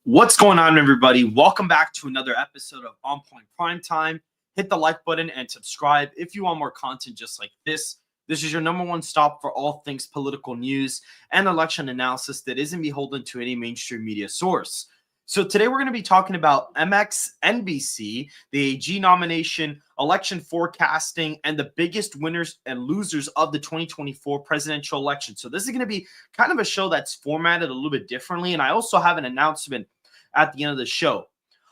What's going on, everybody? Welcome back to another episode of On Point Prime Time. Hit the like button and subscribe if you want more content just like this. This is your number one stop for all things political news and election analysis that isn't beholden to any mainstream media source. So today we're going to be talking about NBC, the AG nomination, election forecasting, and the biggest winners and losers of the 2024 presidential election. So this is going to be kind of a show that's formatted a little bit differently. And I also have an announcement at the end of the show.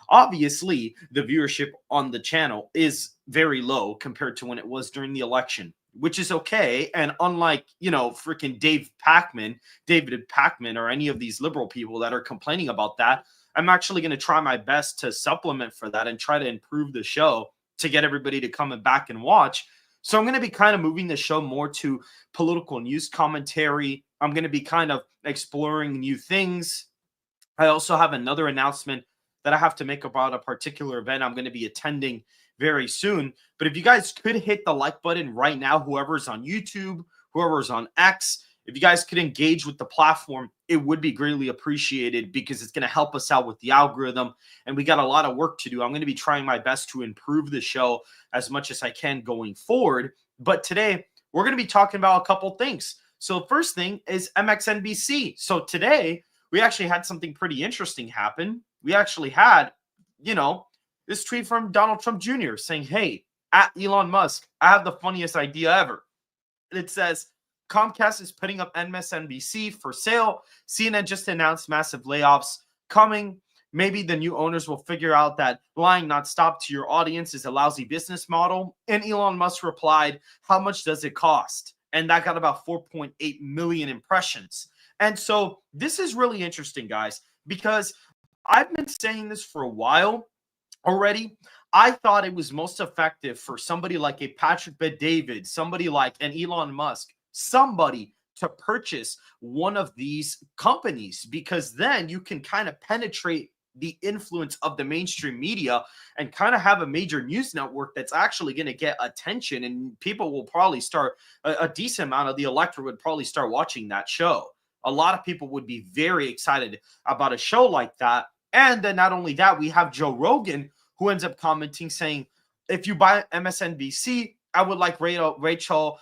Obviously, the viewership on the channel is very low compared to when it was during the election, which is okay. And unlike, freaking David Pacman, or any of these liberal people that are complaining about that, I'm actually going to try my best to supplement for that and try to improve the show to get everybody to come back and watch. So I'm going to be kind of moving the show more to political news commentary. I'm going to be kind of exploring new things. I also have another announcement that I have to make about a particular event I'm going to be attending very soon. But if you guys could hit the like button right now, whoever's on YouTube, whoever's on X, if you guys could engage with the platform, it would be greatly appreciated because it's going to help us out with the algorithm. And we got a lot of work to do. I'm going to be trying my best to improve the show as much as I can going forward. But today, we're going to be talking about a couple things. So the first thing is MSNBC. So today, we actually had something pretty interesting happen. We actually had, this tweet from Donald Trump Jr. saying, "Hey, at Elon Musk, I have the funniest idea ever." And it says, "Comcast is putting up MSNBC for sale. CNN just announced massive layoffs coming. Maybe the new owners will figure out that lying not stop to your audience is a lousy business model." And Elon Musk replied, "How much does it cost?" And that got about 4.8 million impressions. And so this is really interesting, guys, because I've been saying this for a while already. I thought it was most effective for somebody like a Patrick Bet-David, somebody like an Elon Musk, somebody to purchase one of these companies, because then you can kind of penetrate the influence of the mainstream media and kind of have a major news network that's actually going to get attention, and people will probably start, a decent amount of the electorate would probably start watching that show. A lot of people would be very excited about a show like that. And then not only that, we have Joe Rogan, who ends up commenting saying, "If you buy MSNBC, I would like Rachel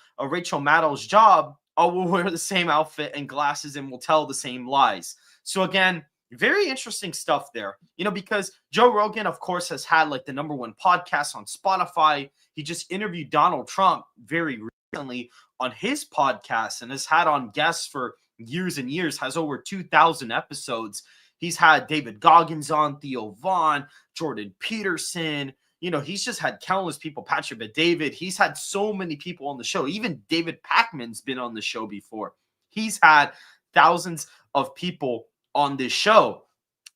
Maddow's job. I will wear the same outfit and glasses and will tell the same lies." So again, very interesting stuff there, because Joe Rogan, of course, has had like the number one podcast on Spotify. He just interviewed Donald Trump very recently on his podcast and has had on guests for years and years, has over 2,000 episodes. He's had David Goggins on, Theo Vaughn, Jordan Peterson. He's just had countless people, Patrick Bet-David. He's had so many people on the show. Even David Pacman's been on the show before. He's had thousands of people on this show.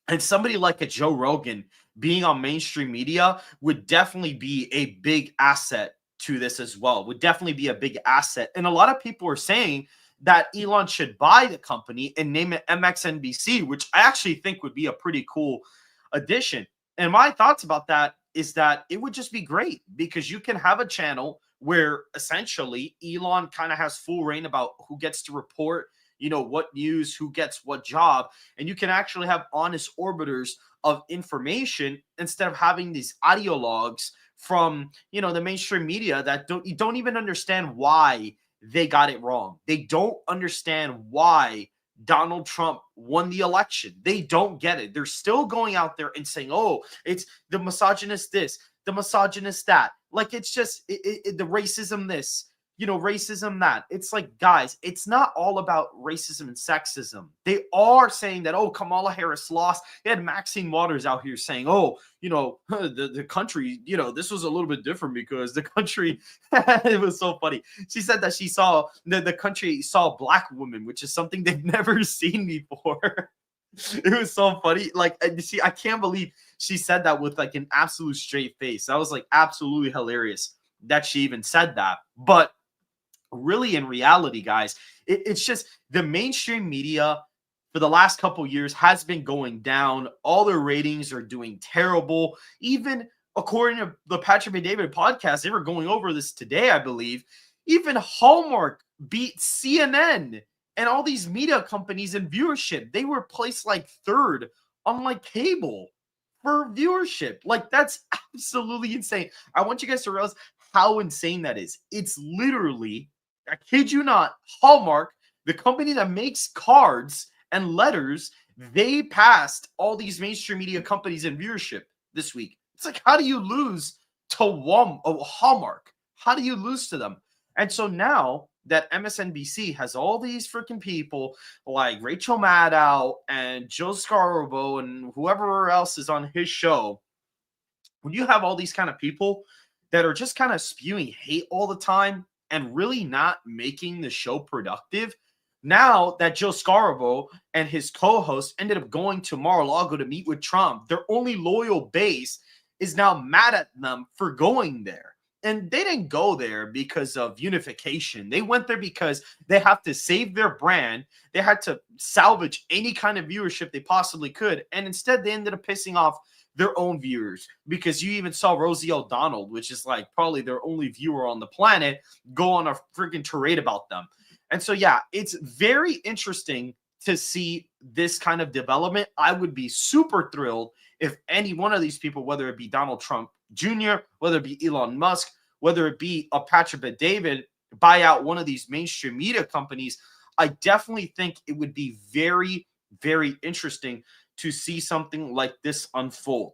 And somebody like a Joe Rogan being on mainstream media would definitely be a big asset to this as well, would definitely be a big asset. And a lot of people are saying that Elon should buy the company and name it MSNBC, which I actually think would be a pretty cool addition. And my thoughts about that is that it would just be great because you can have a channel where essentially Elon kind of has full reign about who gets to report, what news, who gets what job. And you can actually have honest orbiters of information instead of having these ideologues from, the mainstream media that don't even understand why they got it wrong. They don't understand why Donald Trump won the election. They don't get it. They're still going out there and saying, "Oh, it's the misogynist this, the misogynist that." Like, it's just the racism this, racism that. It's like, guys, it's not all about racism and sexism. They are saying that, oh, Kamala Harris lost. They had Maxine Waters out here saying, "Oh, the country, this was a little bit different because the country," it was so funny. She said that she saw, the country saw a black woman, which is something they've never seen before. It was so funny. Like, I can't believe she said that with like an absolute straight face. That was like absolutely hilarious that she even said that. But really, in reality, guys, it's just the mainstream media for the last couple years has been going down. All their ratings are doing terrible. Even according to the Patrick Bet-David podcast, they were going over this today, I believe. Even Hallmark beat CNN and all these media companies in viewership. They were placed like third on like cable for viewership. Like, that's absolutely insane. I want you guys to realize how insane that is. It's literally, I kid you not, Hallmark, the company that makes cards and letters, they passed all these mainstream media companies in viewership this week. It's like, how do you lose to Hallmark? How do you lose to them? And so now that MSNBC has all these freaking people like Rachel Maddow and Joe Scarborough and whoever else is on his show, when you have all these kind of people that are just kind of spewing hate all the time and really not making the show productive, now that Joe Scarborough and his co-host ended up going to Mar-a-Lago to meet with Trump, their only loyal base is now mad at them for going there. And they didn't go there because of unification. They went there because they have to save their brand. They had to salvage any kind of viewership they possibly could. And instead, they ended up pissing off their own viewers, because you even saw Rosie O'Donnell, which is like probably their only viewer on the planet, go on a freaking tirade about them. And so, yeah, it's very interesting to see this kind of development. I would be super thrilled if any one of these people, whether it be Donald Trump Jr., whether it be Elon Musk, whether it be a Patrick Bet-David, buy out one of these mainstream media companies. I definitely think it would be very, very interesting to see something like this unfold.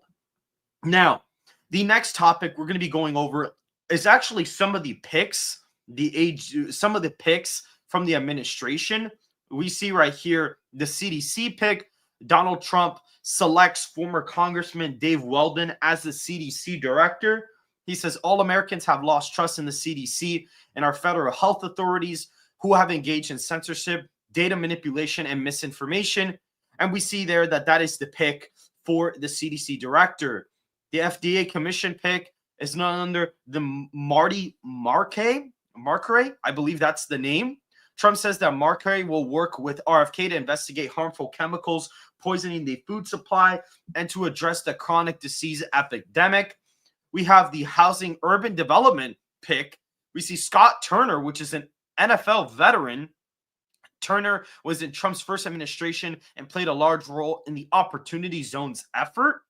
Now, the next topic we're going to be going over is actually some of the picks, some of the picks from the administration. We see right here the CDC pick. Donald Trump selects former Congressman Dave Weldon as the CDC director. He says all Americans have lost trust in the CDC and our federal health authorities, who have engaged in censorship, data manipulation, and misinformation. And we see there that that is the pick for the CDC director. The FDA commission pick is none other than Marty Markey. I believe that's the name. Trump says that Markey will work with RFK to investigate harmful chemicals poisoning the food supply and to address the chronic disease epidemic. We have the housing urban development pick. We see Scott Turner, which is an NFL veteran. Turner was in Trump's first administration and played a large role in the Opportunity Zones effort.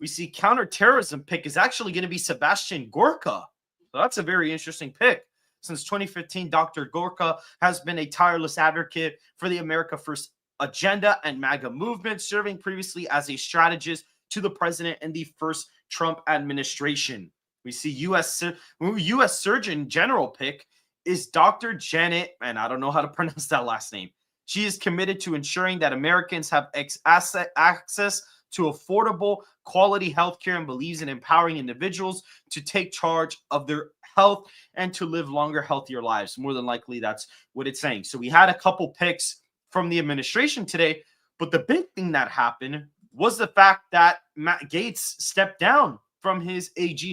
We see counterterrorism pick is actually going to be Sebastian Gorka. So that's a very interesting pick. Since 2015, Dr. Gorka has been a tireless advocate for the America First agenda and MAGA movement, serving previously as a strategist to the president in the first Trump administration. We see U.S. Surgeon General pick is Dr. Janet, and I don't know how to pronounce that last name. She is committed to ensuring that Americans have access to affordable, quality healthcare and believes in empowering individuals to take charge of their health and to live longer, healthier lives. More than likely, that's what it's saying. So we had a couple picks from the administration today, but the big thing that happened was the fact that Matt Gaetz stepped down from his AG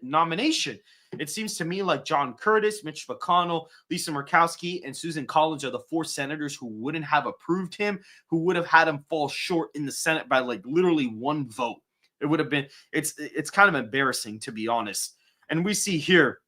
nomination. It seems to me like John Curtis, Mitch McConnell, Lisa Murkowski, and Susan Collins are the four senators who wouldn't have approved him, who would have had him fall short in the Senate by like literally one vote. It would have been, it's kind of embarrassing, to be honest. And we see here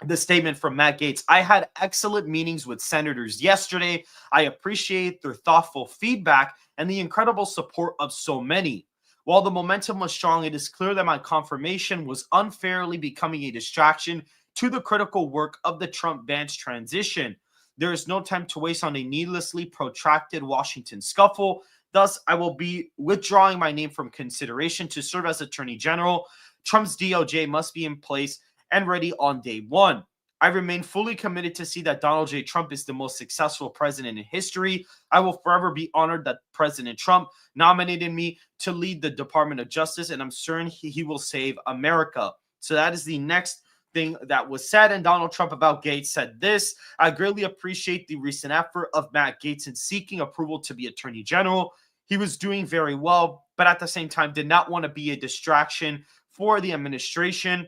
the statement from Matt Gaetz. I had excellent meetings with senators yesterday. I appreciate their thoughtful feedback and the incredible support of so many. While the momentum was strong, it is clear that my confirmation was unfairly becoming a distraction to the critical work of the Trump-Vance transition. There is no time to waste on a needlessly protracted Washington scuffle. Thus, I will be withdrawing my name from consideration to serve as Attorney General. Trump's DOJ must be in place and ready on day one. I remain fully committed to see that Donald J. Trump is the most successful president in history. I will forever be honored that President Trump nominated me to lead the Department of Justice, and I'm certain he will save America. So that is the next thing that was said. And Donald Trump about Gaetz said this: I greatly appreciate the recent effort of Matt Gaetz in seeking approval to be Attorney General. He was doing very well, but at the same time did not want to be a distraction for the administration,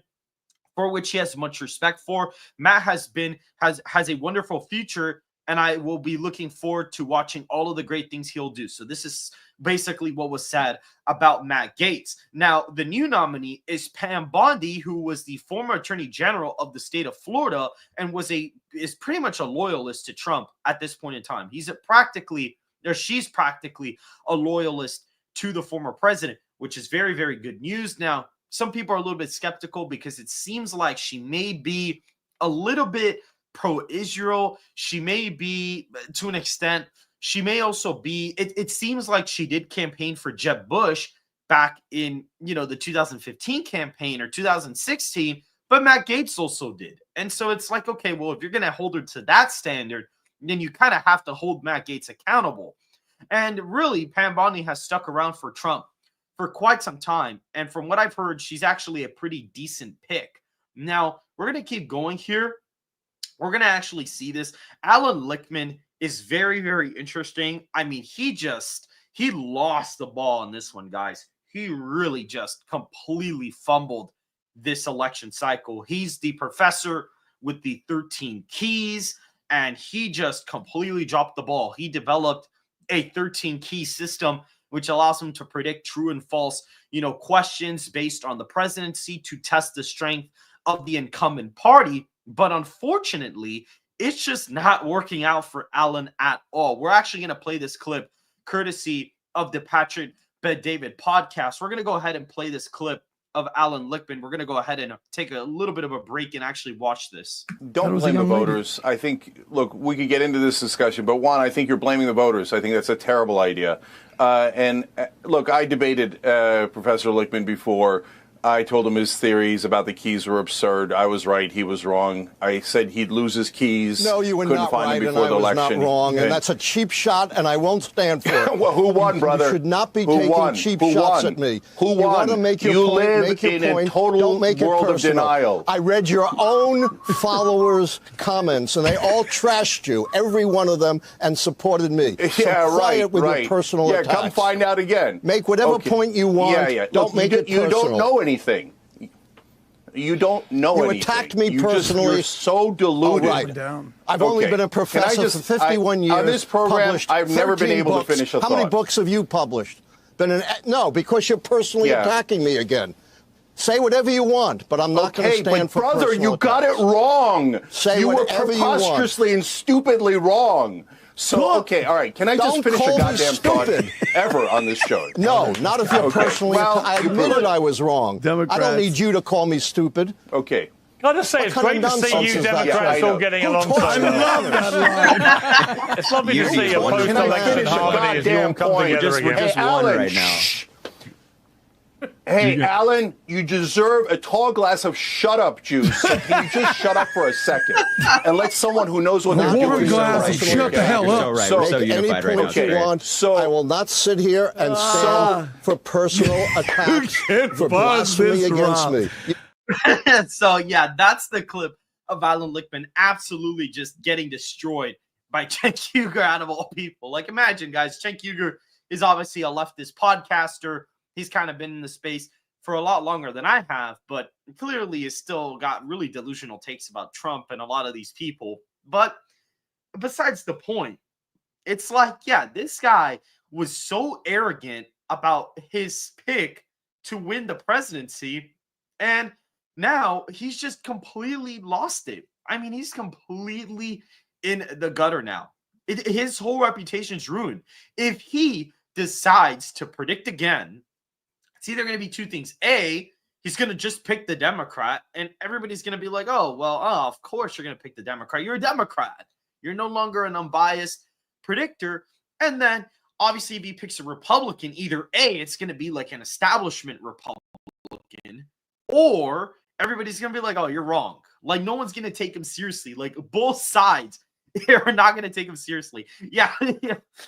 for which he has much respect for. Matt has a wonderful future, and I will be looking forward to watching all of the great things he'll do. So this is basically what was said about Matt Gaetz. Now, the new nominee is Pam Bondi, who was the former Attorney General of the state of Florida and is pretty much a loyalist to Trump at this point in time. She's practically a loyalist to the former president, which is very, very good news. Now, some people are a little bit skeptical because it seems like she may be a little bit pro-Israel. She may be, to an extent, she may also be, it seems like she did campaign for Jeb Bush back in, the 2015 campaign or 2016, but Matt Gaetz also did. And so it's like, okay, well, if you're going to hold her to that standard, then you kind of have to hold Matt Gaetz accountable. And really, Pam Bondi has stuck around for Trump for quite some time. And from what I've heard, she's actually a pretty decent pick. Now, we're going to keep going here. We're going to actually see this. Alan Lichtman is very, very interesting. I mean, he lost the ball in this one, guys. He really just completely fumbled this election cycle. He's the professor with the 13 keys, and he just completely dropped the ball. He developed a 13 key system, which allows him to predict true and false, questions based on the presidency to test the strength of the incumbent party. But unfortunately, it's just not working out for Alan at all. We're actually going to play this clip courtesy of the Patrick Bet-David podcast. We're going to go ahead and play this clip of Alan Lichtman. We're going to go ahead and take a little bit of a break and actually watch this. Don't blame the voters. I think, look, we could get into this discussion, but one, I think you're blaming the voters. I think that's a terrible idea. Look, I debated Professor Lichtman before. I told him his theories about the keys were absurd. I was right. He was wrong. I said he'd lose his keys. No, you were not right, and I was not wrong. And that's a cheap shot, and I won't stand for it. Well, who won, brother? You should not be taking cheap shots at me. Who won? You want to make your point, live in a total world of denial. I read your own followers' comments, and they all trashed you, every one of them, and supported me. Yeah, so right. With your personal attacks. Come find out again. Make whatever point you want. Don't make it personal. You don't know anything. You don't know anything. You attacked me personally. You're so deluded. Right. I've only been a professor for 51 years. On this program, I've never been able to finish a thought. How many books have you published? No, because you're personally attacking me again. Say whatever you want, but I'm not going to stand for brother, personal you got it wrong. Say you were whatever you want. preposterously and stupidly wrong. So, okay, all right. Can I just finish a goddamn thought ever on this show? No, not if you're personally. I admitted I was wrong. Democrats. I don't need you to call me stupid. Okay. Can I just say, it's great to see you Democrats all getting along so well. I love that line. It's lovely to see a post-election harmony as you all come together again. Hey, Alan, right now. Hey, Alan, you deserve a tall glass of shut-up juice. So can you just shut up for a second and let someone who knows what they're doing shut the hell up. So unified right now. You want, I will not sit here and stand for personal attacks for blasphemy against me. So, yeah, that's the clip of Alan Lichtman absolutely just getting destroyed by Cenk Uygur out of all people. Like, imagine, guys, Cenk Uygur is obviously a leftist podcaster. He's kind of been in the space for a lot longer than I have, but clearly has still got really delusional takes about Trump and a lot of these people. But besides the point, it's like, yeah, this guy was so arrogant about his pick to win the presidency, and now he's just completely lost it. I mean, he's completely in the gutter now. His whole reputation's ruined. If he decides to predict again, it's either going to be two things. A, he's going to just pick the Democrat, and everybody's going to be like, oh, well, of course you're going to pick the Democrat. You're a Democrat. You're no longer an unbiased predictor. And then, obviously, if he picks a Republican, either A, it's going to be like an establishment Republican, or everybody's going to be like, oh, you're wrong. Like, no one's going to take him seriously. Like, both sides are not going to take him seriously. Yeah,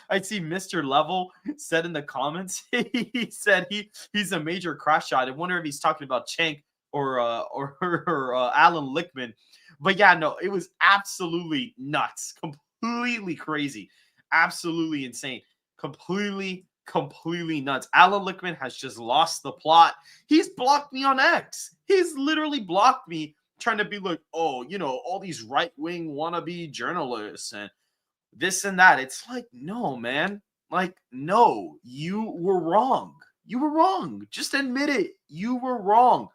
I see Mr. Level said in the comments, he said he's a major crash shot. I wonder if he's talking about Cenk or Alan Lichtman. But yeah, no, it was absolutely nuts, completely crazy, absolutely insane, completely nuts. Alan Lichtman has just lost the plot. He's blocked me on X. He's literally blocked me, trying to be like, oh, all these right-wing wannabe journalists and this and that. It's like, no, man. Like, no, you were wrong. You were wrong. Just admit it. You were wrong.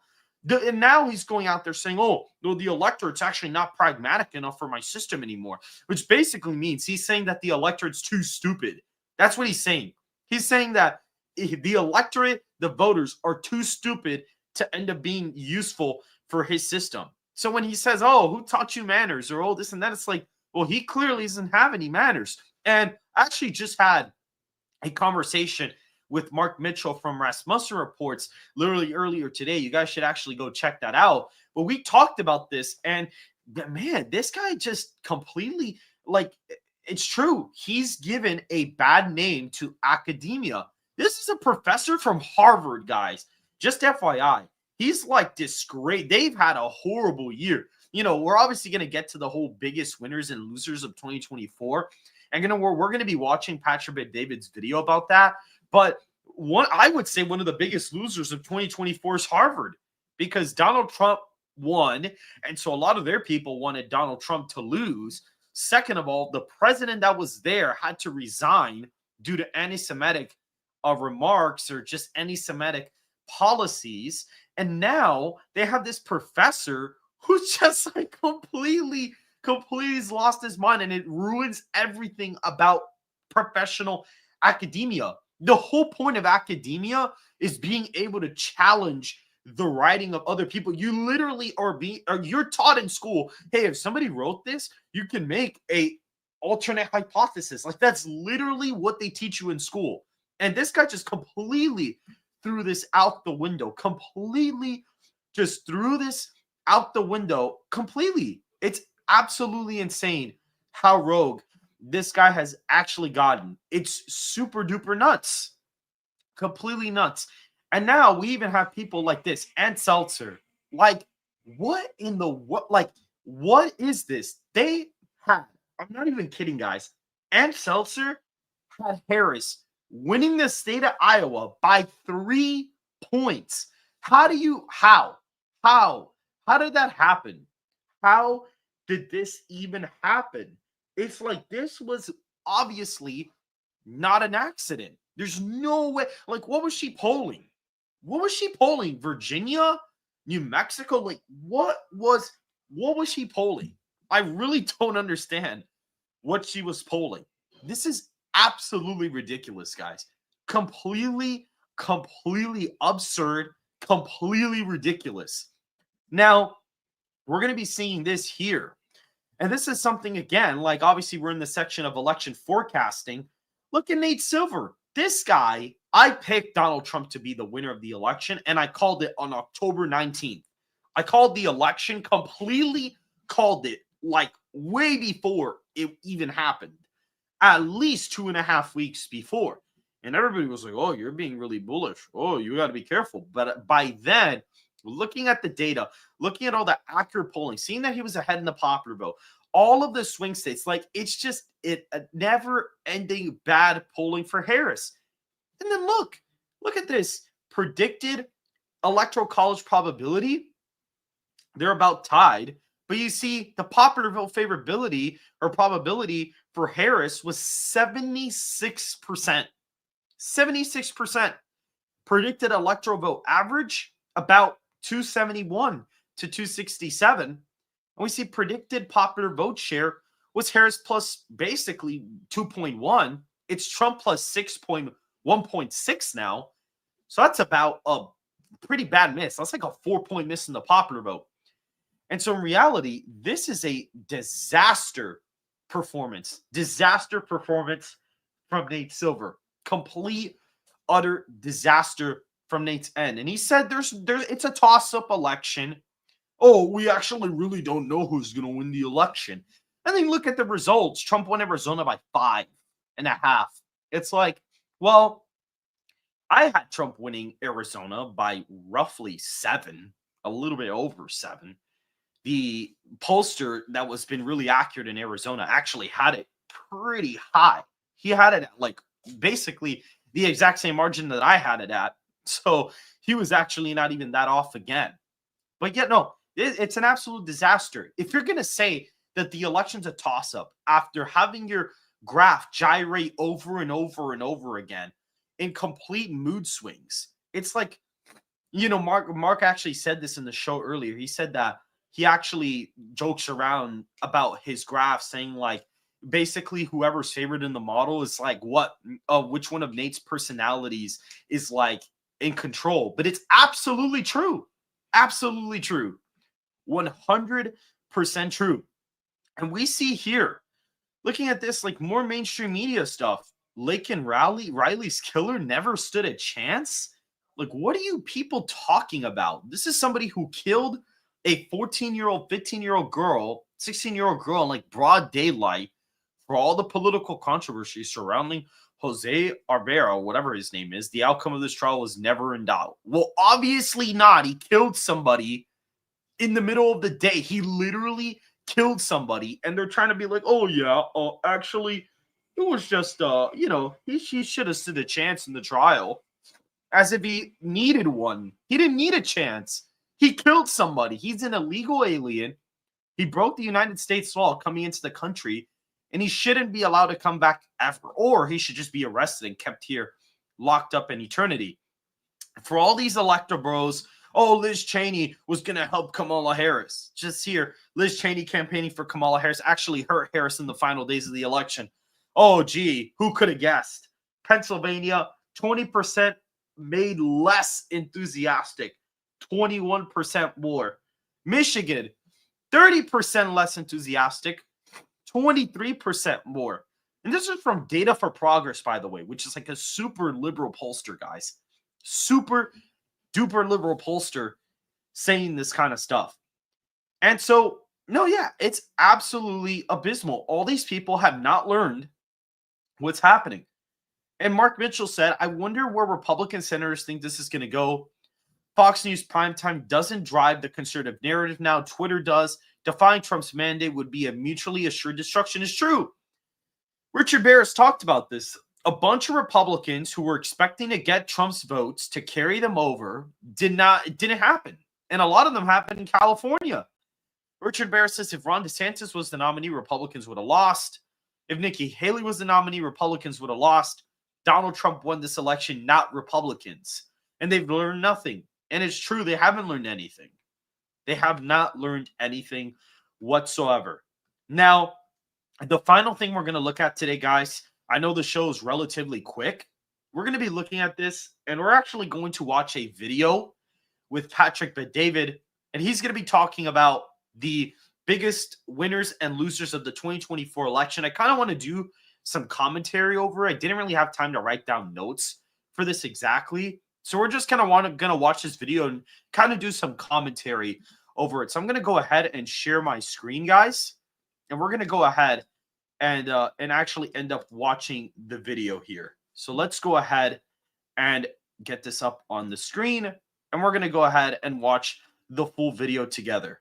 And now he's going out there saying, oh, no, the electorate's actually not pragmatic enough for my system anymore, which basically means he's saying that the electorate's too stupid. That's what he's saying. He's saying that the electorate, the voters are too stupid to end up being useful for his system. So when he says, oh, who taught you manners, or oh, this and that, it's like, well, he clearly doesn't have any manners. And I actually just had a conversation with Mark Mitchell from Rasmussen Reports literally earlier today. You guys should actually go check that out. But we talked about this, and man, this guy just completely, like, it's true. He's given a bad name to academia. This is a professor from Harvard, guys. Just FYI. He's like disgrace. They've had a horrible year. You know, we're obviously going to get to the whole biggest winners and losers of 2024. And we're going to be watching Patrick Bet-David's video about that. But I would say one of the biggest losers of 2024 is Harvard, because Donald Trump won. And so a lot of their people wanted Donald Trump to lose. Second of all, the president that was there had to resign due to anti-Semitic remarks or just anti-Semitic policies. And now they have this professor who's just like completely has lost his mind, and it ruins everything about professional academia. The whole point of academia is being able to challenge the writing of other people. You literally you're taught in school, hey, if somebody wrote this, you can make a alternate hypothesis. Like, that's literally what they teach you in school. And this guy just completely threw this out the window. Completely just threw this out the window. Completely. It's absolutely insane how rogue this guy has actually gotten. It's super duper nuts. Completely nuts. And now we even have people like this, and Seltzer. Like, what is this? They had, I'm not even kidding, guys. And Seltzer had Harris winning the state of Iowa by 3 points. How did that happen? How did this even happen? It's like, this was obviously not an accident. There's no way. Like, what was she polling? Virginia? New Mexico? Like, what was she polling? I really don't understand what she was polling. This is absolutely ridiculous, guys. Completely absurd, completely ridiculous. Now, we're going to be seeing this here. And this is something, again, like, obviously we're in the section of election forecasting. Look at Nate Silver. This guy, I picked Donald Trump to be the winner of the election, and I called it on October 19th. I called the election, completely called it, like, way before it even happened. At least 2.5 weeks before. And everybody was like, oh, you're being really bullish. Oh, you got to be careful. But by then, looking at the data, looking at all the accurate polling, seeing that he was ahead in the popular vote, all of the swing states, like, it's just a never-ending bad polling for Harris. And then look at this predicted electoral college probability. They're about tied. But you see, the popular vote favorability or probability for Harris was 76%. 76%. Predicted electoral vote average, about 271 to 267. And we see predicted popular vote share was Harris plus basically 2.1. It's Trump plus 1.6 now. So that's about a pretty bad miss. That's like a 4-point miss in the popular vote. And so in reality, this is a disaster performance. Disaster performance from Nate Silver. Complete, utter disaster from Nate's end. And he said it's a toss-up election. Oh, we actually really don't know who's going to win the election. And then look at the results. Trump won Arizona by 5.5. It's like, well, I had Trump winning Arizona by roughly 7, a little bit over 7. The pollster that was been really accurate in Arizona actually had it pretty high. He had it at like basically the exact same margin that I had it at. So he was actually not even that off again. But yet, no, it's an absolute disaster. If you're going to say that the election's a toss-up after having your graph gyrate over and over and over again in complete mood swings, it's like, you know, Mark actually said this in the show earlier. He said that he actually jokes around about his graph, saying like basically whoever's favored in the model is like which one of Nate's personalities is like in control. But it's absolutely true. Absolutely true. 100% true. And we see here, looking at this, like more mainstream media stuff, Laken Riley's killer never stood a chance. Like, what are you people talking about? This is somebody who killed a 14-year-old, 15-year-old girl, 16-year-old girl in like broad daylight for all the political controversy surrounding Jose Arbera, whatever his name is. The outcome of this trial was never in doubt. Well, obviously not. He killed somebody in the middle of the day. He literally killed somebody, and they're trying to be like, oh yeah, actually, it was just he should have stood a chance in the trial, as if he needed one. He didn't need a chance. He killed somebody. He's an illegal alien. He broke the United States law coming into the country, and he shouldn't be allowed to come back ever, or he should just be arrested and kept here, locked up in eternity. For all these elector bros, oh, Liz Cheney was going to help Kamala Harris. Just here, Liz Cheney campaigning for Kamala Harris actually hurt Harris in the final days of the election. Oh, gee, who could have guessed? Pennsylvania, 20% made less enthusiastic, 21% more. Michigan, 30% less enthusiastic, 23% more. And this is from Data for Progress, by the way, which is like a super liberal pollster, guys. Super duper liberal pollster saying this kind of stuff. And so, no, yeah, it's absolutely abysmal. All these people have not learned what's happening. And Mark Mitchell said, I wonder where Republican senators think this is going to go. Fox News primetime doesn't drive the conservative narrative now. Twitter does. Defying Trump's mandate would be a mutually assured destruction. Is true. Richard Barris talked about this. A bunch of Republicans who were expecting to get Trump's votes to carry them over didn't happen. And a lot of them happened in California. Richard Barris says if Ron DeSantis was the nominee, Republicans would have lost. If Nikki Haley was the nominee, Republicans would have lost. Donald Trump won this election, not Republicans. And they've learned nothing. And it's true, they haven't learned anything. They have not learned anything whatsoever. Now, the final thing we're going to look at today, guys, I know the show is relatively quick. We're going to be looking at this, and we're actually going to watch a video with Patrick Bet-David, and he's going to be talking about the biggest winners and losers of the 2024 election. I kind of want to do some commentary over it. I didn't really have time to write down notes for this exactly, so we're just kind of going to watch this video and kind of do some commentary over it. So I'm going to go ahead and share my screen, guys, and we're going to go ahead and actually end up watching the video here. So let's go ahead and get this up on the screen, and we're going to go ahead and watch the full video together.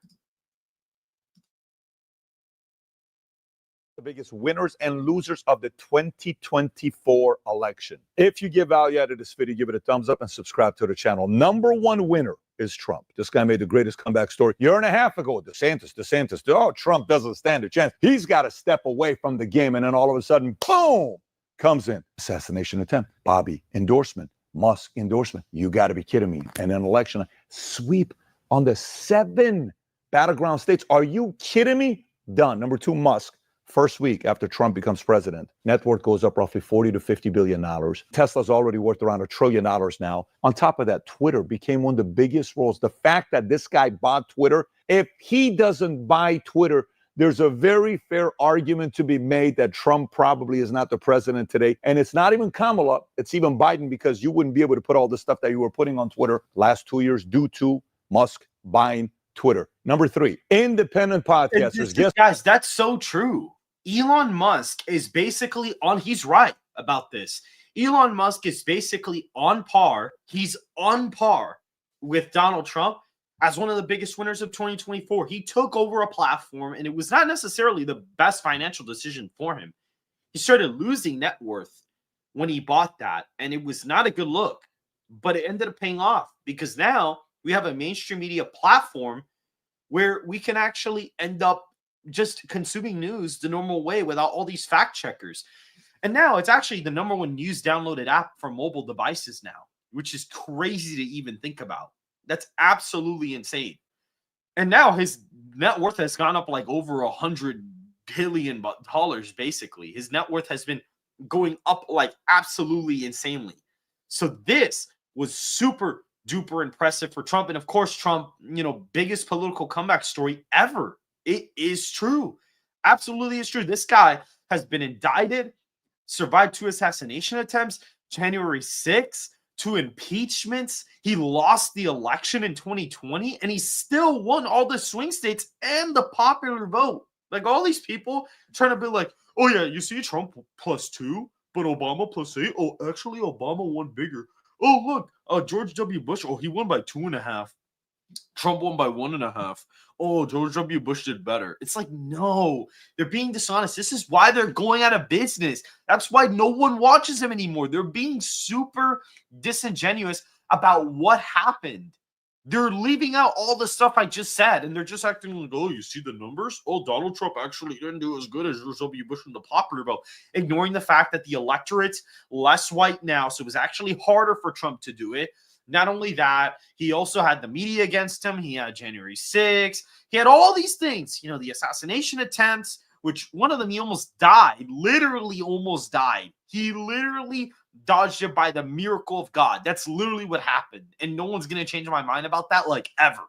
The biggest winners and losers of the 2024 election. If you give value out of this video, give it a thumbs up and subscribe to the channel. Number one winner is Trump. This guy made the greatest comeback story. Year and a half ago, DeSantis. Oh, Trump doesn't stand a chance. He's got to step away from the game. And then all of a sudden, boom, comes in. Assassination attempt. Bobby endorsement. Musk endorsement. You got to be kidding me. And then election sweep on the 7 battleground states. Are you kidding me? Done. Number 2, Musk. First week after Trump becomes president, net worth goes up roughly $40 to $50 billion. Tesla's already worth around $1 trillion now. On top of that, Twitter became one of the biggest roles. The fact that this guy bought Twitter, if he doesn't buy Twitter, there's a very fair argument to be made that Trump probably is not the president today. And it's not even Kamala, it's even Biden, because you wouldn't be able to put all the stuff that you were putting on Twitter last 2 years due to Musk buying Twitter. Number 3, independent podcasters. Guys, that's so true. Elon Musk is basically he's right about this. Elon Musk is basically on par. He's on par with Donald Trump as one of the biggest winners of 2024. He took over a platform, and it was not necessarily the best financial decision for him. He started losing net worth when he bought that, and it was not a good look, but it ended up paying off because now we have a mainstream media platform where we can actually end up just consuming news the normal way without all these fact checkers. And now it's actually the #1 news downloaded app for mobile devices now, which is crazy to even think about. That's absolutely insane. And now his net worth has gone up like over $100 billion dollars, basically. His net worth has been going up like absolutely insanely. So this was super duper impressive for Trump. And of course, Trump, biggest political comeback story ever. It is true. Absolutely is true. This guy has been indicted, survived 2 assassination attempts, January 6th, 2 impeachments. He lost the election in 2020, and he still won all the swing states and the popular vote. Like, all these people trying to be like, oh, yeah, you see Trump +2, but Obama +8. Oh, actually, Obama won bigger. Oh, look, George W. Bush, he won by 2.5. Trump won by 1.5. Oh, George W. Bush did better. It's like, no, they're being dishonest. This is why they're going out of business. That's why no one watches them anymore. They're being super disingenuous about what happened. They're leaving out all the stuff I just said, and they're just acting like, oh, you see the numbers? Oh, Donald Trump actually didn't do as good as George W. Bush in the popular vote, ignoring the fact that the electorate's less white now, so it was actually harder for Trump to do it. Not only that, he also had the media against him. He had January 6th. He had all these things, the assassination attempts, which one of them he almost died, literally almost died. He literally dodged it by the miracle of God. That's literally what happened. And no one's going to change my mind about that, like, ever.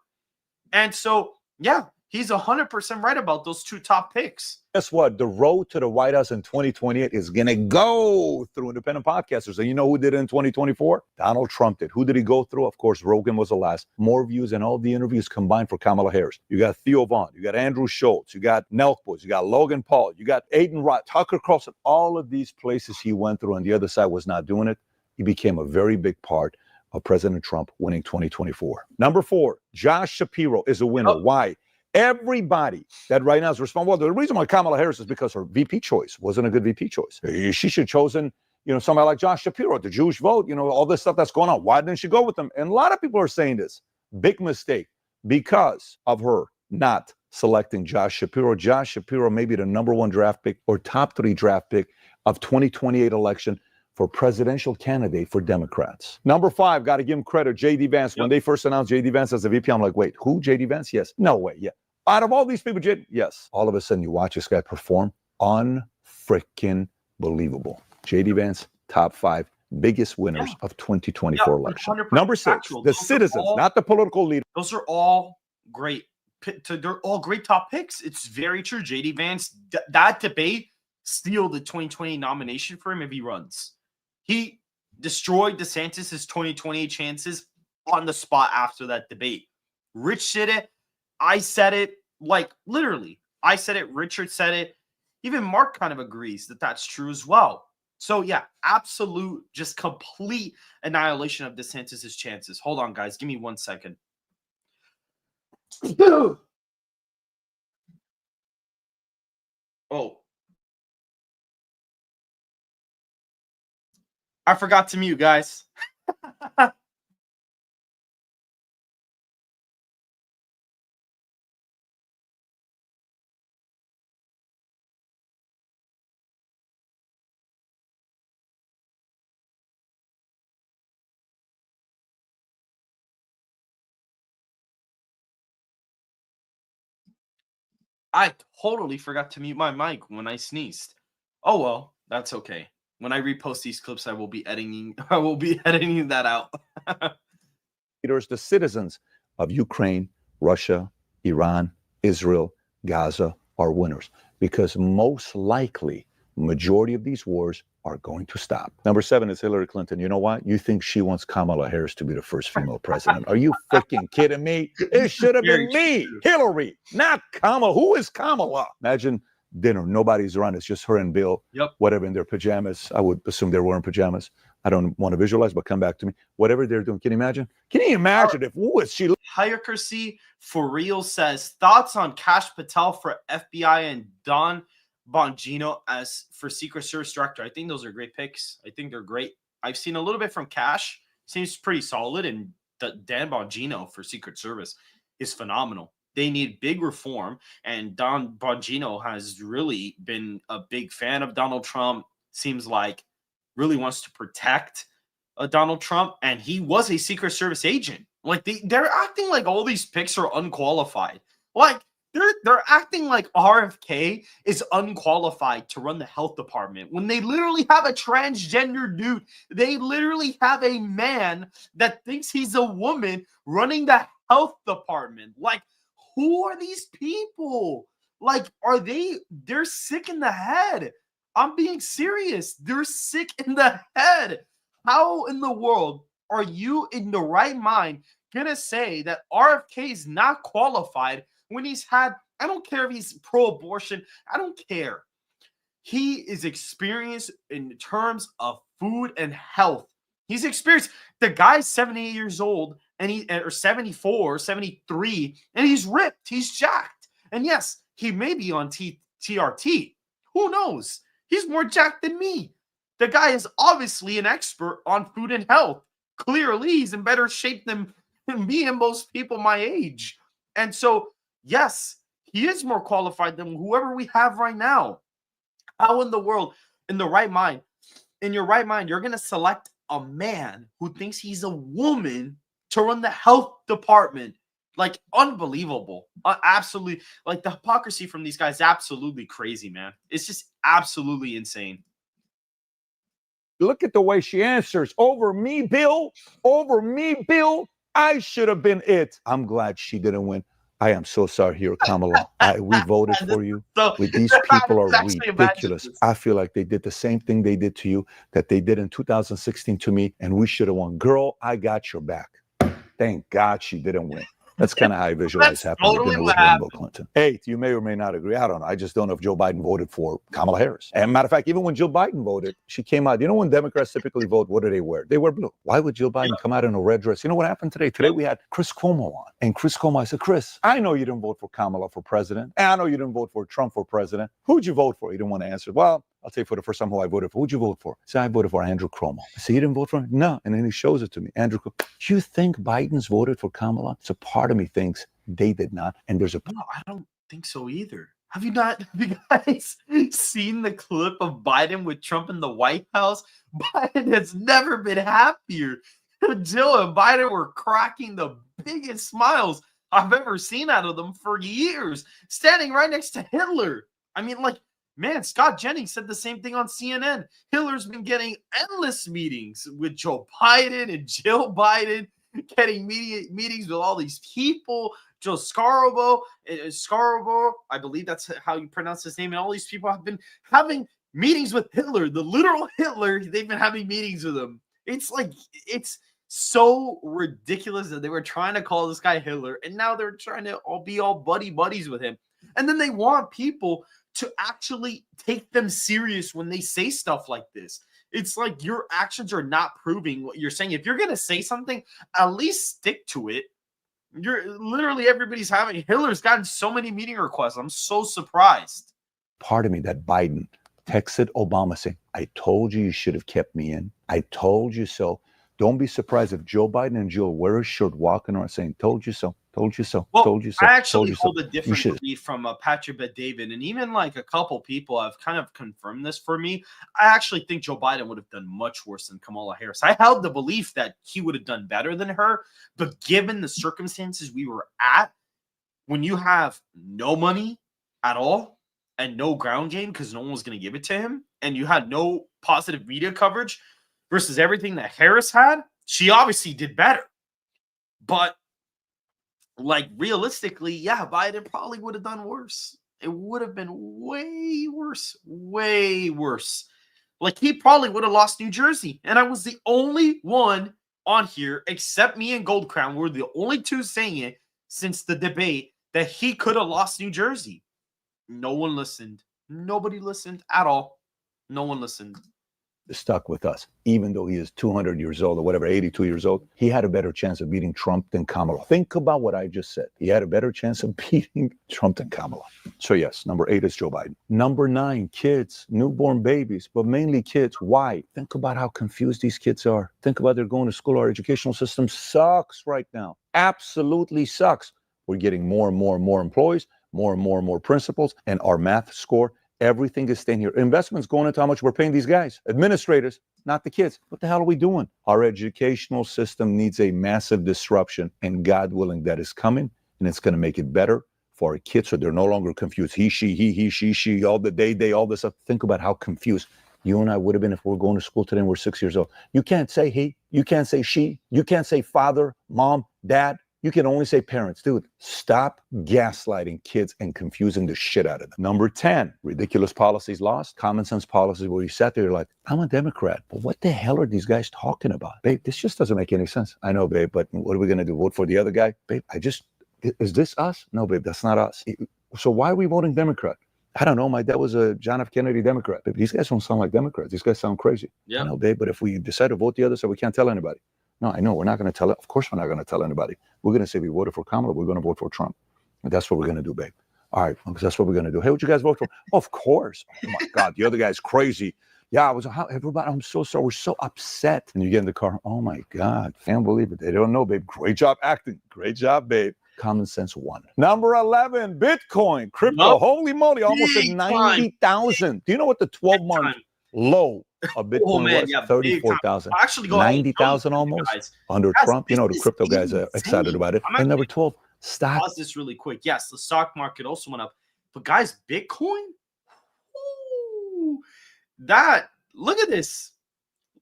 And so, yeah, he's 100% right about those 2 top picks. Guess what? The road to the White House in 2028 is going to go through independent podcasters. And you know who did it in 2024? Donald Trump did. Who did he go through? Of course, Rogan was the last. More views than all the interviews combined for Kamala Harris. You got Theo Vaughn. You got Andrew Schultz. You got Nelk Boys. You got Logan Paul. You got Aiden Roth, Tucker Carlson. All of these places he went through, and the other side was not doing it. He became a very big part of President Trump winning 2024. Number 4, Josh Shapiro is a winner. Oh. Why? Everybody that right now is responsible. Well, the reason why Kamala Harris is because her VP choice wasn't a good VP choice. She should have chosen, somebody like Josh Shapiro, the Jewish vote, all this stuff that's going on. Why didn't she go with them? And a lot of people are saying this. Big mistake because of her not selecting Josh Shapiro. Josh Shapiro may be the number 1 draft pick or top 3 draft pick of 2028 election for presidential candidate for Democrats. Number 5, got to give him credit, J.D. Vance. Yep. When they first announced J.D. Vance as a VP, I'm like, wait, who? J.D. Vance? Yes. No way. Yeah. Out of all these people, yes. All of a sudden, you watch this guy perform. Unfreaking believable. J.D. Vance, top 5 biggest winners of 2024 election. Number 6, the citizens, not the political leaders. Those are all great. They're all great top picks. It's very true. J.D. Vance, that debate, steal the 2020 nomination for him if he runs. He destroyed DeSantis' 2028 chances on the spot after that debate. Rich said it. I said it, like, literally. I said it. Richard said it. Even Mark kind of agrees that that's true as well. So, yeah, absolute, just complete annihilation of DeSantis' chances. Hold on, guys. Give me 1 second. Oh. I forgot to mute, guys. I totally forgot to mute my mic when I sneezed. Oh well, that's okay. When I repost these clips, I will be editing that out. Leaders, the citizens of Ukraine, Russia, Iran, Israel, Gaza are winners because most likely majority of these wars are going to stop. Number 7 is Hillary Clinton. You know what? You think she wants Kamala Harris to be the first female president. Are you freaking kidding me? It should have been me, Hillary, not Kamala. Who is Kamala? Imagine dinner. Nobody's around. It's just her and Bill, whatever, in their pajamas. I would assume they're wearing pajamas. I don't want to visualize, but come back to me. Whatever they're doing. Can you imagine? Can you imagine if who is she? Hierarchy for real says, thoughts on Kash Patel for FBI and Don Bongino as for Secret Service Director. I think those are great picks. I think they're great. I've seen a little bit from Cash. Seems pretty solid. And Dan Bongino for Secret Service is phenomenal. They need big reform. And Don Bongino has really been a big fan of Donald Trump. Seems like really wants to protect Donald Trump. And he was a Secret Service agent. Like they're acting like all these picks are unqualified. Like they're acting like RFK is unqualified to run the health department when they literally have a transgender dude. They literally have a man that thinks he's a woman running the health department. Like, who are these people? Like, they're sick in the head. I'm being serious. They're sick in the head. How in the world are you in the right mind gonna say that RFK is not qualified when he's had, I don't care if he's pro-abortion, I don't care. He is experienced in terms of food and health. He's experienced. The guy's 78 years old and or 74, 73, and he's ripped. He's jacked. And yes, he may be on TRT. Who knows? He's more jacked than me. The guy is obviously an expert on food and health. Clearly, he's in better shape than me and most people my age. And so, yes, he is more qualified than whoever we have right now. How in the world, in your right mind, you're going to select a man who thinks he's a woman to run the health department? Like, unbelievable. Absolutely. Like, the hypocrisy from these guys is absolutely crazy, man. It's just absolutely insane. Look at the way she answers. Over me, Bill. Over me, Bill. I should have been it. I'm glad she didn't win. I am so sorry here, Kamala. We voted for you. These people are ridiculous. I feel like they did the same thing they did to you that they did in 2016 to me, and we should have won. Girl, I got your back. Thank God she didn't win. That's kind of how I visualize happening totally with Bill Clinton. Hey, you may or may not agree. I don't know. I just don't know if Joe Biden voted for Kamala Harris. And matter of fact, even when Jill Biden voted, she came out. You know, when Democrats typically vote, what do they wear? They wear blue. Why would Jill Biden come out in a red dress? You know what happened today? Today we had Chris Cuomo on. And Chris Cuomo, I said, Chris, I know you didn't vote for Kamala for president. And I know you didn't vote for Trump for president. Who'd you vote for? He didn't want to answer. Well, I'll tell you for the first time who I voted for. Who'd you vote for? He said, I voted for Andrew Cuomo. I said, you didn't vote for him? No. And then he shows it to me. Andrew Cuomo. You think Biden's voted for Kamala? So part of me thinks they did not. And there's No, I don't think so either. Have you guys seen the clip of Biden with Trump in the White House? Biden has never been happier. Jill and Biden were cracking the biggest smiles I've ever seen out of them for years, standing right next to Hitler. I mean, like, man, Scott Jennings said the same thing on CNN. Hitler's been getting endless meetings with Joe Biden and Jill Biden, getting meetings with all these people. Joe Scarborough, I believe that's how you pronounce his name. And all these people have been having meetings with Hitler, the literal Hitler. They've been having meetings with him. It's like, it's so ridiculous that they were trying to call this guy Hitler, and now they're trying to be all buddies with him. And then they want people to actually take them serious when they say stuff like this. It's like your actions are not proving what you're saying. If you're going to say something, at least stick to it. You're literally, everybody's having, Hitler's gotten so many meeting requests. I'm so surprised. Part of me that Biden texted Obama saying, I told you should have kept me in. I told you so. Don't be surprised if Joe Biden and Jill wear a shirt walking around saying, told you so, told you so, well, told you so. I actually hold so. a different belief from Patrick Bet-David, and even like a couple people have kind of confirmed this for me. I actually think Joe Biden would have done much worse than Kamala Harris. I held the belief that he would have done better than her, but given the circumstances we were at, when you have no money at all and no ground game because no one was going to give it to him, and you had no positive media coverage versus everything that Harris had, she obviously did better. But like, realistically, yeah, Biden probably would have done worse. It would have been way worse. Like, he probably would have lost New Jersey. And I was the only one on here, except me and Gold Crown, we're the only two saying it since the debate that he could have lost New Jersey. No one listened. Nobody listened at all. No one listened. Stuck with us, even though he is 200 years old or whatever, 82 years old. He had a better chance of beating Trump than Kamala. Think about what I just said. He had a better chance of beating Trump than Kamala. So yes, number 8 is Joe Biden. Number 9, kids, newborn babies, but mainly kids. Why? Think about how confused these kids are. Think about they're going to school. Our educational system sucks right now. Absolutely sucks. We're getting more and more employees, more and more principals, and our math score, everything is staying here. Investments going into how much we're paying these guys, administrators, not the kids. What the hell are we doing? Our educational system needs a massive disruption, and God willing, that is coming, and it's going to make it better for our kids so they're no longer confused. He, she, all the they, all this stuff. Think about how confused you and I would have been if we were going to school today and we're 6 years old. You can't say he, you can't say she, you can't say father, mom, dad. You can only say parents. Dude, stop gaslighting kids and confusing the shit out of them. Number 10, ridiculous policies lost. Common sense policies where you sat there, you're like, I'm a Democrat, but what the hell are these guys talking about? Babe, this just doesn't make any sense. I know, babe, but what are we going to do? Vote for the other guy? Babe, is this us? No, babe, that's not us. So why are we voting Democrat? I don't know. My dad was a John F. Kennedy Democrat. Babe, these guys don't sound like Democrats. These guys sound crazy. Yeah. I know, babe, but if we decide to vote the other side, we can't tell anybody. No, I know. We're not going to tell it. Of course, we're not going to tell anybody. We're going to say we voted for Kamala. We're going to vote for Trump. And that's what we're going to do, babe. All right, because that's what we're going to do. Hey, what you guys vote for? Of course. Oh, my God. The other guy's crazy. Yeah, everybody, I'm so sorry. We're so upset. And you get in the car. Oh, my God. Can't believe it. They don't know, babe. Great job acting. Great job, babe. Common sense won. Number 11, Bitcoin. Crypto. Nope. Holy moly. Almost at 90,000. Do you know what the 12-month low of Bitcoin was? 34,000. Actually, 90,000 almost guys. Under Trump. You know, the crypto guys are excited about it. And number 12, stock. Pause this really quick. Yes, the stock market also went up. But guys, Bitcoin? Ooh, look at this.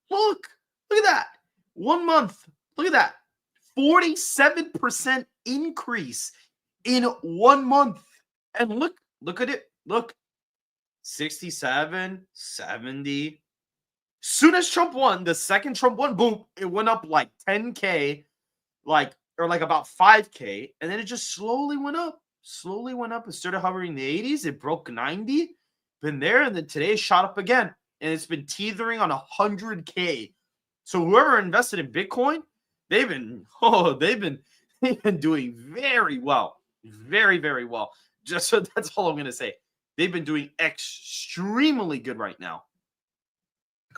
Look at that. 1 month. Look at that. 47% increase in 1 month. And look at it. Look. 67, 70. Soon as Trump won, the second Trump won, boom, it went up like 10K, like about 5K, and then it just slowly went up. It started hovering in the 80s. It broke 90, been there, and then today it shot up again, and it's been teetering on 100K. So whoever invested in Bitcoin, they've been doing very well, very, very well. Just so that's all I'm gonna say. They've been doing extremely good right now.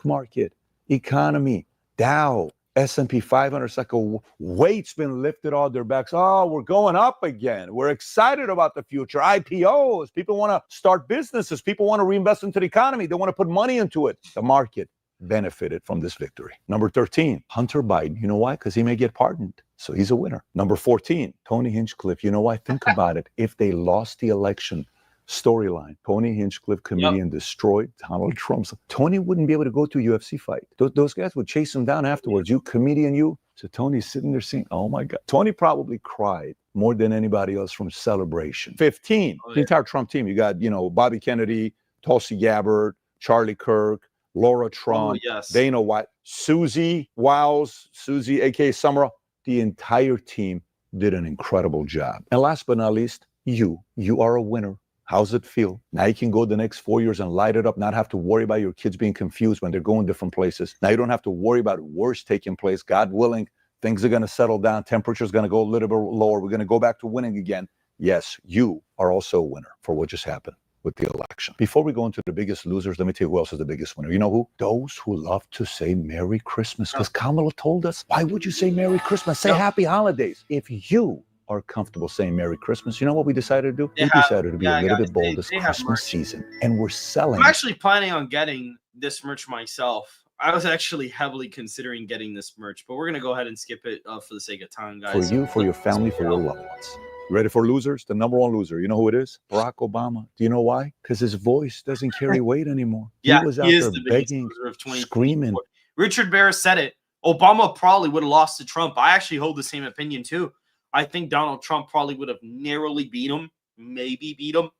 Market, economy, Dow, S&P 500, it's like a weight's been lifted off their backs. Oh, we're going up again. We're excited about the future. IPOs, people want to start businesses. People want to reinvest into the economy. They want to put money into it. The market benefited from this victory. Number 13, Hunter Biden. You know why? Because he may get pardoned. So he's a winner. Number 14, Tony Hinchcliffe. You know why? Think about it. If they lost the election, storyline, Tony Hinchcliffe, comedian, destroyed Donald Trump. Tony wouldn't be able to go to a UFC fight. Those guys would chase him down afterwards. You comedian, you. So Tony's sitting there saying, oh my God. Tony probably cried more than anybody else from celebration. 15, the entire Trump team. You got, Bobby Kennedy, Tulsi Gabbard, Charlie Kirk, Laura Trump, Dana White, Susie Wiles, Susie, a.k.a. Summer. The entire team did an incredible job. And last but not least, you are a winner. How's it feel? Now you can go the next 4 years and light it up, not have to worry about your kids being confused when they're going different places. Now you don't have to worry about worse taking place. God willing, things are going to settle down. Temperature's going to go a little bit lower. We're going to go back to winning again. Yes, you are also a winner for what just happened with the election. Before we go into the biggest losers, let me tell you who else is the biggest winner. You know who? Those who love to say Merry Christmas. Because Kamala told us, why would you say Merry Christmas? Say Happy Holidays. If you are comfortable saying Merry Christmas, you know what we decided to do? We decided to be a little bit bold this Christmas season. And we're selling. I'm actually planning on getting this merch myself. I was actually heavily considering getting this merch, but we're going to go ahead and skip it for the sake of time, guys. For you, for your family, for your loved ones. You ready for losers? The number one loser. You know who it is? Barack Obama. Do you know why? Because his voice doesn't carry weight anymore. Yeah, he was out there begging, screaming. Richard Bear said it. Obama probably would have lost to Trump. I actually hold the same opinion, too. I think Donald Trump probably would have narrowly beat him, maybe beat him.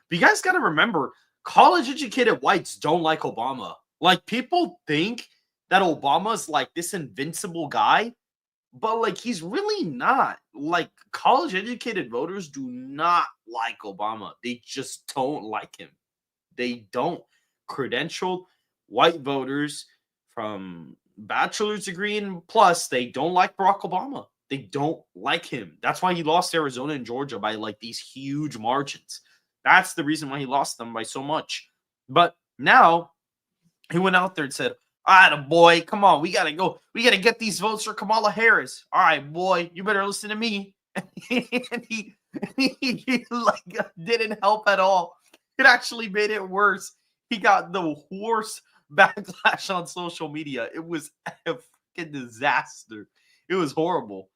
But you guys got to remember, college-educated whites don't like Obama. Like, people think that Obama's like this invincible guy, but like he's really not. Like, college-educated voters do not like Obama. They just don't like him. They don't. Credentialed white voters from bachelor's degree and plus, they don't like Barack Obama. They don't like him. That's why he lost Arizona and Georgia by like these huge margins. That's the reason why he lost them by so much. But now he went out there and said, all right, boy, come on. We got to go. We got to get these votes for Kamala Harris. All right, boy, you better listen to me. And he like didn't help at all. It actually made it worse. He got the worst backlash on social media. It was a freaking disaster. It was horrible.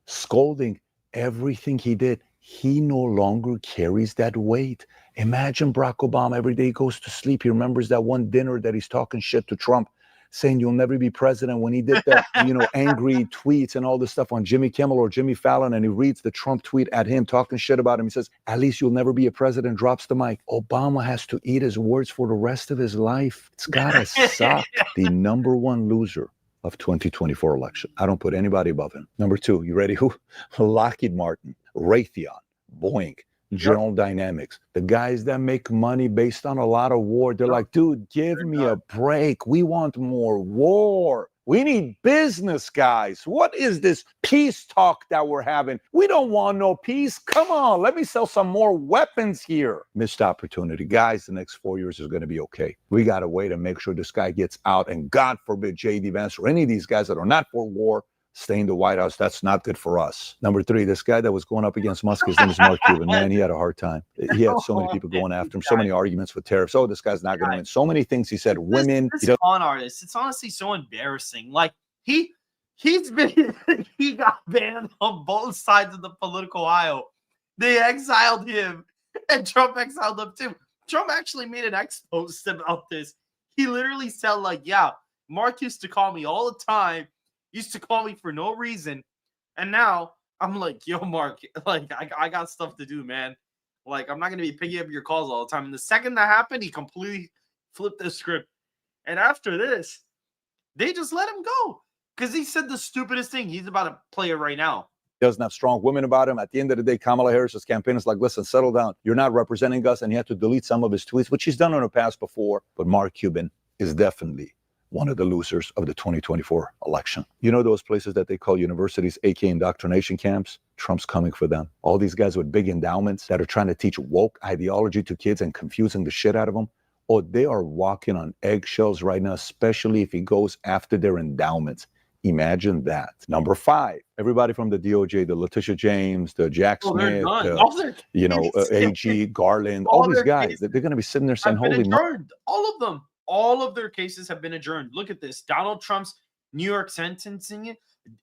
Scolding everything he did. he no longer carries that weight. Imagine Barack Obama every day he goes to sleep. He remembers that one dinner that he's talking shit to Trump, saying you'll never be president, when he did that, angry tweets and all this stuff on Jimmy Kimmel or Jimmy Fallon, and he reads the Trump tweet at him, talking shit about him. He says, at least you'll never be a president, drops the mic. Obama has to eat his words for the rest of his life. It's gotta suck. The number one loser of 2024 election. I don't put anybody above him. Number two, you ready? Who? Lockheed Martin, Raytheon, Boeing, General Dynamics, the guys that make money based on a lot of war. They're like, dude, give me a break. We want more war. We need business, guys. What is this peace talk that we're having? We don't want no peace. Come on, let me sell some more weapons here. Missed opportunity. Guys, the next 4 years is going to be okay. We got to wait and make sure this guy gets out. And God forbid J.D. Vance or any of these guys that are not for war stay in the White House. That's not good for us. Number three, this guy that was going up against Musk, his name is Mark Cuban. Man, he had a hard time. He had so many people going after him, so many arguments with tariffs. Oh, this guy's not going to win. So many things he said. Women. This con artist, it's honestly so embarrassing. Like, he got banned on both sides of the political aisle. They exiled him, and Trump exiled him too. Trump actually made an X post about this. He literally said, like, yeah, Mark used to call me all the time. Used to call me for no reason, and now I'm like, yo, Mark, like, I got stuff to do, man. Like, I'm not gonna be picking up your calls all the time. And the second that happened, he completely flipped the script. And after this, they just let him go because he said the stupidest thing. He's about to play it right now. He doesn't have strong women about him. At the end of the day, Kamala Harris's campaign is like, listen, settle down. You're not representing us, and he had to delete some of his tweets, which he's done in the past before. But Mark Cuban is definitely one of the losers of the 2024 election. You know those places that they call universities, aka indoctrination camps? Trump's coming for them. All these guys with big endowments that are trying to teach woke ideology to kids and confusing the shit out of them. Oh, they are walking on eggshells right now, especially if he goes after their endowments. Imagine that. Number five, everybody from the DOJ, the Letitia James, the Jack Smith, AG, Garland, all these guys, they're going to be sitting there saying, holy moly. All of their cases have been adjourned. Look at this. Donald Trump's New York sentencing,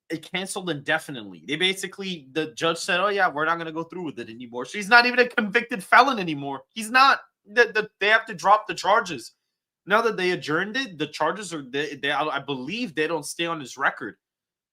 it canceled indefinitely. The judge said, oh, yeah, we're not going to go through with it anymore. So he's not even a convicted felon anymore. He's not. They have to drop the charges. Now that they adjourned it, the charges are, I believe they don't stay on his record.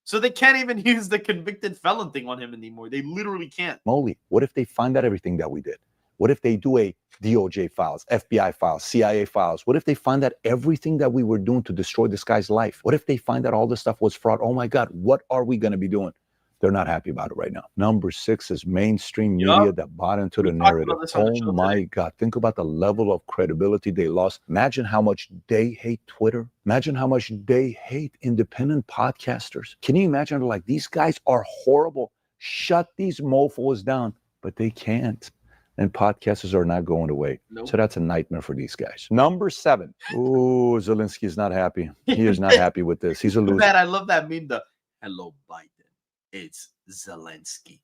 So they can't even use the convicted felon thing on him anymore. They literally can't. Moly, what if they find out everything that we did? What if they do a DOJ files, FBI files, CIA files? What if they find out everything that we were doing to destroy this guy's life? What if they find out all this stuff was fraud? Oh my God, what are we going to be doing? They're not happy about it right now. Number six is mainstream media that bought into the narrative. Oh my God, think about the level of credibility they lost. Imagine how much they hate Twitter. Imagine how much they hate independent podcasters. Can you imagine? Like, these guys are horrible. Shut these mofos down, but they can't. And podcasters are not going away. Nope. So that's a nightmare for these guys. Number seven. Ooh, Zelensky is not happy. He is not happy with this. He's a loser. Man, I love that meme, the hello, Biden. It's Zelensky.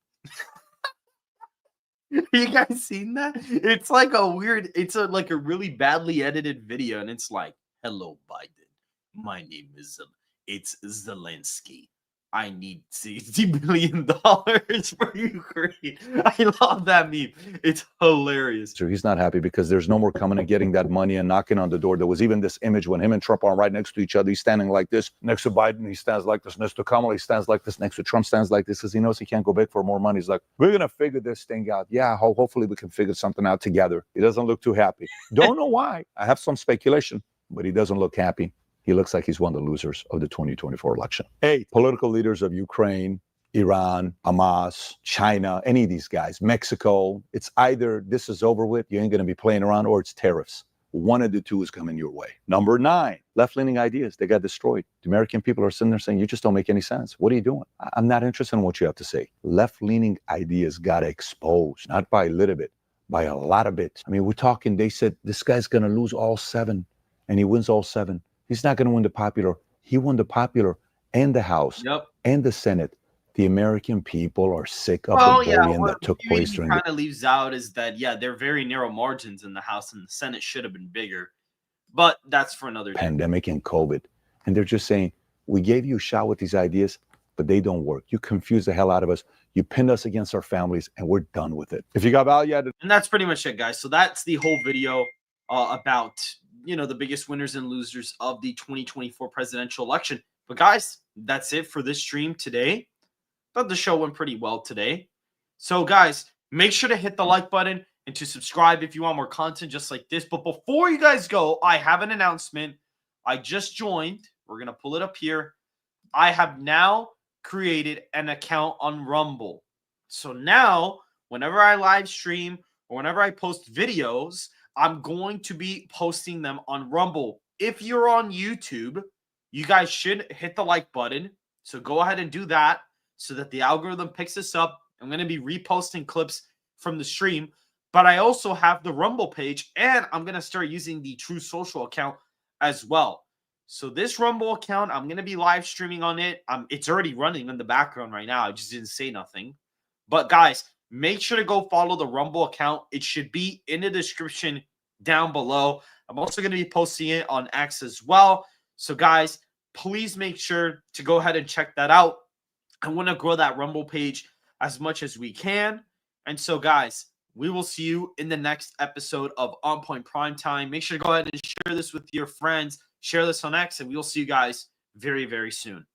You guys seen that? It's like a weird, like a really badly edited video. And it's like, hello, Biden. My name is, it's Zelensky. I need $60 billion for Ukraine. I love that meme. It's hilarious. He's not happy because there's no more coming and getting that money and knocking on the door. There was even this image when him and Trump are right next to each other. He's standing like this. Next to Biden, he stands like this. Next to Kamala, he stands like this. Next to Trump, stands like this because he knows he can't go big for more money. He's like, we're going to figure this thing out. Yeah, hopefully we can figure something out together. He doesn't look too happy. Don't know why. I have some speculation, but he doesn't look happy. He looks like he's one of the losers of the 2024 election. 8, political leaders of Ukraine, Iran, Hamas, China, any of these guys, Mexico. It's either this is over with, you ain't going to be playing around, or it's tariffs. One of the two is coming your way. Number 9, left-leaning ideas. They got destroyed. The American people are sitting there saying, you just don't make any sense. What are you doing? I'm not interested in what you have to say. Left-leaning ideas got exposed, not by a little bit, by a lot of it. I mean, we're talking, they said, this guy's going to lose all 7, and he wins all 7. He's not going to win the popular. He won the popular and the House and the Senate. The American people are sick of the bullying that took place during kind of leaves out is that, they're very narrow margins in the House, and the Senate should have been bigger. But that's for another day. Pandemic and COVID. And they're just saying, we gave you a shot with these ideas, but they don't work. You confuse the hell out of us. You pinned us against our families, and we're done with it. If you got value added. And that's pretty much it, guys. So that's the whole video about, the biggest winners and losers of the 2024 presidential election. But guys, that's it for this stream today. Thought the show went pretty well today. So guys, make sure to hit the like button and to subscribe if you want more content just like this. But before you guys go, I have an announcement. I just joined. We're going to pull it up here. I have now created an account on Rumble. So now, whenever I live stream or whenever I post videos, I'm going to be posting them on Rumble. If you're on YouTube, you guys should hit the like button. So go ahead and do that so that the algorithm picks this up. I'm going to be reposting clips from the stream. But I also have the Rumble page, and I'm going to start using the True Social account as well. So this Rumble account, I'm going to be live streaming on it. It's already running in the background right now. I just didn't say nothing. But guys, make sure to go follow the Rumble account. It should be in the description down below. I'm also going to be posting it on X as well. So guys, please make sure to go ahead and check that out. I want to grow that Rumble page as much as we can. And so guys, we will see you in the next episode of On Point Primetime. Make sure to go ahead and share this with your friends. Share this on X, and we will see you guys very, very soon.